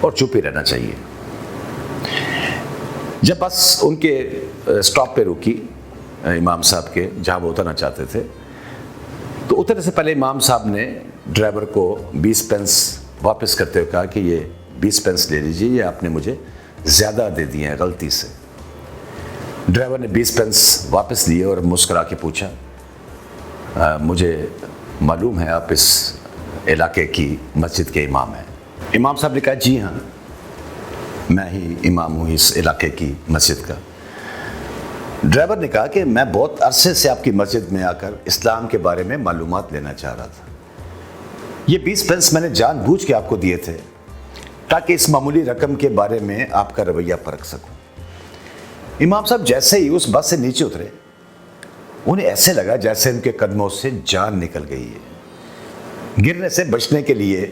اور چپ ہی رہنا چاہیے۔ جب بس ان کے سٹاپ پہ رکی امام صاحب کے، جہاں وہ اترنا چاہتے تھے، تو اترنے سے پہلے امام صاحب نے ڈرائیور کو 20 پینس واپس کرتے ہوئے کہا کہ یہ 20 پینس لے لیجیے، یہ آپ نے مجھے زیادہ دے دیے ہیں غلطی سے۔ ڈرائیور نے 20 پینس واپس لیے اور مسکرا کے پوچھا، مجھے معلوم ہے آپ اس علاقے کی مسجد کے امام ہیں؟ امام صاحب نے کہا جی ہاں، میں ہی امام ہوں اس علاقے کی مسجد کا۔ ڈرائیور نے کہا کہ میں بہت عرصے سے آپ کی مسجد میں آ کر اسلام کے بارے میں معلومات لینا چاہ رہا تھا، یہ 20 پینس میں نے جان بوجھ کے آپ کو دیے تھے تاکہ اس معمولی رقم کے بارے میں آپ کا رویہ پرکھ سکوں۔ امام صاحب جیسے ہی اس بس سے نیچے اترے، انہیں ایسے لگا جیسے ان کے قدموں سے جان نکل گئی ہے۔ گرنے سے بچنے کے لیے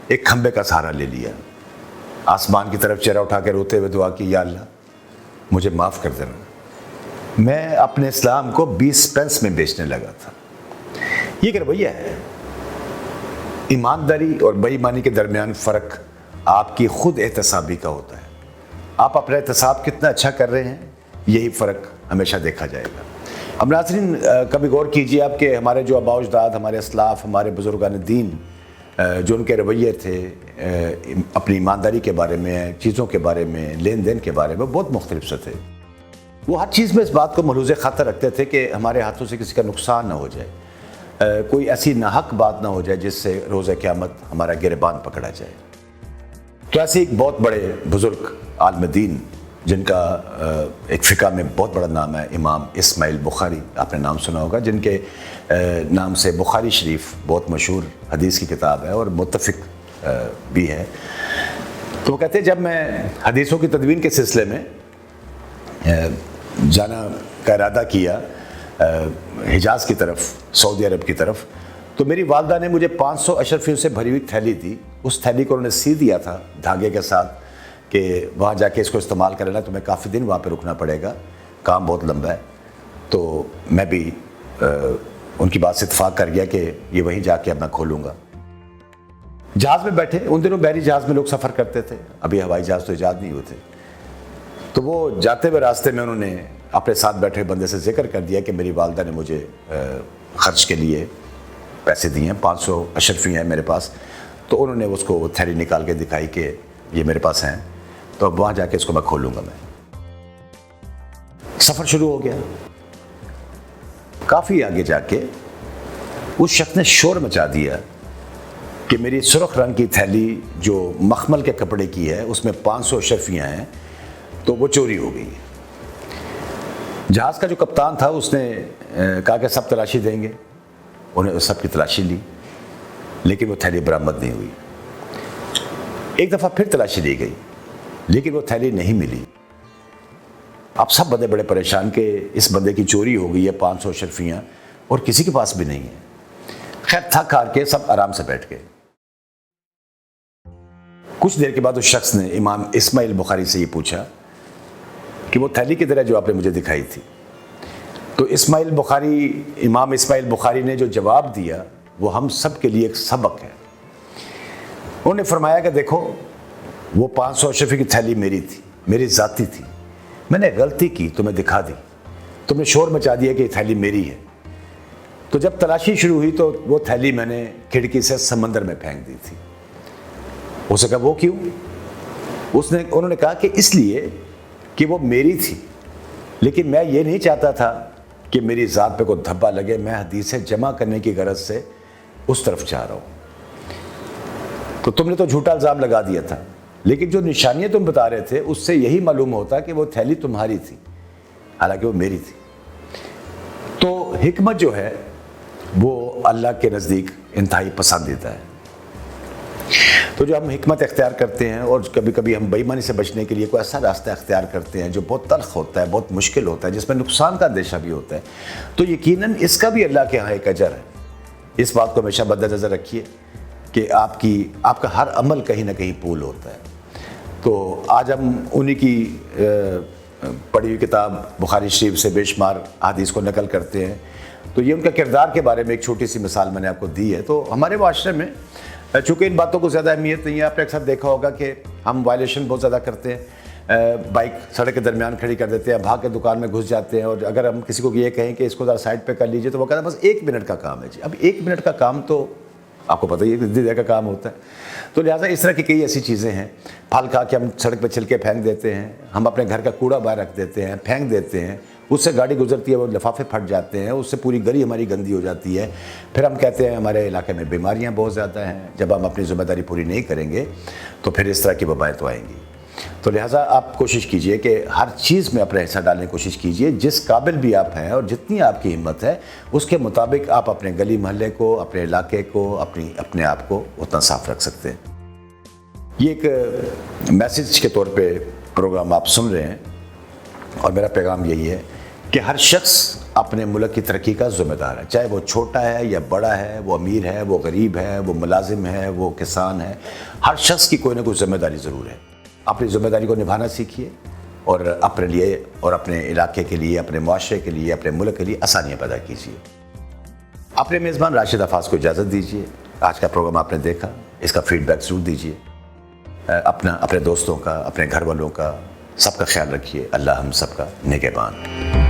ایک کھمبے کا سہارا لے لیا، آسمان کی طرف چہرہ اٹھا کے روتے ہوئے دعا کی، یا اللہ مجھے معاف کر دینا، میں اپنے اسلام کو 20 پینس میں بیچنے لگا تھا۔ یہ ایک رویہ ہے۔ ایمانداری اور بے ایمانی کے درمیان فرق آپ کی خود احتسابی کا ہوتا ہے۔ آپ اپنا احتساب کتنا اچھا کر رہے ہیں، یہی فرق ہمیشہ دیکھا جائے گا۔ اب ناظرین کبھی غور کیجیے آپ کہ ہمارے جو آباء و اجداد، ہمارے اسلاف، ہمارے بزرگان دین، جو ان کے رویے تھے اپنی ایمانداری کے بارے میں، چیزوں کے بارے میں، لین دین کے بارے میں، بہت مختلف سے تھے۔ وہ ہر چیز میں اس بات کو ملحوظ خاطر رکھتے تھے کہ ہمارے ہاتھوں سے کسی کا نقصان نہ ہو جائے، کوئی ایسی ناحق بات نہ ہو جائے جس سے روز قیامت ہمارا گریبان پکڑا جائے۔ تو ایسے ایک بہت بڑے بزرگ عالم دین جن کا ایک فقہ میں بہت بڑا نام ہے، امام اسماعیل بخاری، آپ نے نام سنا ہوگا، جن کے نام سے بخاری شریف بہت مشہور حدیث کی کتاب ہے اور متفق بھی ہے۔ تو وہ کہتے ہیں جب میں حدیثوں کی تدوین کے سلسلے میں جانا کا ارادہ کیا حجاز کی طرف، سعودی عرب کی طرف، تو میری والدہ نے مجھے 500 اشرفیوں سے بھری ہوئی تھیلی دی۔ اس تھیلی کو انہوں نے سی دیا تھا دھاگے کے ساتھ کہ وہاں جا کے اس کو استعمال کر لینا، تمہیں کافی دن وہاں پہ رکنا پڑے گا، کام بہت لمبا ہے۔ تو میں بھی ان کی بات سے اتفاق کر گیا کہ یہ وہیں جا کے اب میں کھولوں گا۔ جہاز میں بیٹھے، ان دنوں بحری جہاز میں لوگ سفر کرتے تھے، ابھی ہوائی جہاز تو ایجاد نہیں ہوئے تھے۔ تو وہ جاتے ہوئے راستے میں انہوں نے اپنے ساتھ بیٹھے ہوئے بندے سے ذکر کر دیا کہ میری والدہ نے مجھے خرچ کے لیے پیسے دیے ہیں، 500 اشرفی ہیں میرے پاس۔ تو انہوں نے اس کو تھیلی نکال کے دکھائی کہ یہ میرے پاس ہیں، تو اب وہاں جا کے اس کو میں کھولوں گا۔ میں سفر شروع ہو گیا۔ کافی آگے جا کے اس شخص نے شور مچا دیا کہ میری سرخ رنگ کی تھیلی جو مخمل کے کپڑے کی ہے، اس میں 500 اشرفیاں ہیں، تو وہ چوری ہو گئی۔ جہاز کا جو کپتان تھا اس نے کہا کہ سب تلاشی دیں گے، انہیں سب کی تلاشی لی، لیکن وہ تھیلی برآمد نہیں ہوئی۔ ایک دفعہ پھر تلاشی لی گئی، لیکن وہ تھیلی نہیں ملی۔ اب سب بندے بڑے پریشان کہ اس بندے کی چوری ہو گئی ہے 500 اشرفیاں اور کسی کے پاس بھی نہیں ہے۔ خیر تھک ہار کے سب آرام سے بیٹھ گئے۔ کچھ دیر کے بعد اس شخص نے امام اسماعیل بخاری سے یہ پوچھا کہ وہ تھیلی کدھر ہے جو آپ نے مجھے دکھائی تھی؟ تو امام اسماعیل بخاری نے جو جواب دیا وہ ہم سب کے لیے ایک سبق ہے۔ انہوں نے فرمایا کہ دیکھو، وہ 500 اشرفی کی تھیلی میری تھی، میری ذاتی تھی، میں نے غلطی کی، تمہیں دکھا دی، تم نے شور مچا دیا کہ یہ تھیلی میری ہے۔ تو جب تلاشی شروع ہوئی تو وہ تھیلی میں نے کھڑکی سے سمندر میں پھینک دی تھی۔ اسے کہا وہ کیوں؟ انہوں نے کہا کہ اس لیے کہ وہ میری تھی، لیکن میں یہ نہیں چاہتا تھا کہ میری ذات پہ کوئی دھبا لگے، میں حدیثیں جمع کرنے کی غرض سے اس طرف جا رہا ہوں۔ تو تم نے تو جھوٹا الزام لگا دیا تھا، لیکن جو نشانیاں تم بتا رہے تھے اس سے یہی معلوم ہوتا کہ وہ تھیلی تمہاری تھی، حالانکہ وہ میری تھی۔ تو حکمت جو ہے وہ اللہ کے نزدیک انتہائی پسندیدہ ہے۔ تو جو ہم حکمت اختیار کرتے ہیں اور کبھی کبھی ہم بے ایمانی سے بچنے کے لیے کوئی ایسا راستہ اختیار کرتے ہیں جو بہت تلخ ہوتا ہے، بہت مشکل ہوتا ہے، جس میں نقصان کا اندیشہ بھی ہوتا ہے، تو یقیناً اس کا بھی اللہ کے ہاں ایک اجر ہے۔ اس بات کو ہمیشہ مد نظر رکھیے کہ آپ کا ہر عمل کہیں نہ کہیں پول ہوتا ہے۔ تو آج ہم انہی کی پڑھی ہوئی کتاب بخاری شریف سے بے شمار احادیث کو نقل کرتے ہیں۔ تو یہ ان کا کردار کے بارے میں ایک چھوٹی سی مثال میں نے آپ کو دی ہے۔ تو ہمارے معاشرے میں چونکہ ان باتوں کو زیادہ اہمیت نہیں ہے، آپ نے اکثر دیکھا ہوگا کہ ہم وائلیشن بہت زیادہ کرتے ہیں، بائک سڑک کے درمیان کھڑی کر دیتے ہیں، بھاگ کے دکان میں گھس جاتے ہیں، اور اگر ہم کسی کو یہ کہیں کہ اس کو ذرا سائڈ پہ کر لیجئے تو وہ کہتا ہے بس 1 منٹ کا کام ہے جی۔ اب 1 منٹ کا کام تو آپ کو پتہ ہی ہے کہ دیر کا کام ہوتا ہے، تو لہٰذا اس طرح کی کئی ایسی چیزیں ہیں۔ پھل کھا کے ہم سڑک پہ چھلکے پھینک دیتے ہیں، ہم اپنے گھر کا کوڑا باہر رکھ دیتے ہیں، پھینک دیتے ہیں، اس سے گاڑی گزرتی ہے وہ لفافے پھٹ جاتے ہیں، اس سے پوری گلی ہماری گندی ہو جاتی ہے، پھر ہم کہتے ہیں ہمارے علاقے میں بیماریاں بہت زیادہ ہیں۔ جب ہم اپنی ذمہ داری پوری نہیں کریں گے تو پھر اس طرح کی وبائیں تو آئیں گی۔ تو لہٰذا آپ کوشش کیجئے کہ ہر چیز میں اپنا حصہ ڈالنے کی کوشش کیجئے، جس قابل بھی آپ ہیں اور جتنی آپ کی ہمت ہے اس کے مطابق آپ اپنے گلی محلے کو، اپنے علاقے کو، اپنے آپ کو اتنا صاف رکھ سکتے ہیں۔ یہ ایک میسج کے طور پہ پروگرام آپ سن رہے ہیں، اور میرا پیغام یہی ہے کہ ہر شخص اپنے ملک کی ترقی کا ذمہ دار ہے، چاہے وہ چھوٹا ہے یا بڑا ہے، وہ امیر ہے، وہ غریب ہے، وہ ملازم ہے، وہ کسان ہے، ہر شخص کی کوئی نہ کوئی ذمہ داری ضرور ہے۔ اپنی ذمہ داری کو نبھانا سیکھیے اور اپنے لیے اور اپنے علاقے کے لیے، اپنے معاشرے کے لیے، اپنے ملک کے لیے آسانیاں پیدا کیجیے۔ اپنے میزبان راشد حفاظ کو اجازت دیجیے۔ آج کا پروگرام آپ نے دیکھا، اس کا فیڈ بیک ضرور دیجیے، اپنے دوستوں کا، اپنے گھر والوں کا، سب کا خیال رکھیے۔ اللہ ہم سب کا نگہبان۔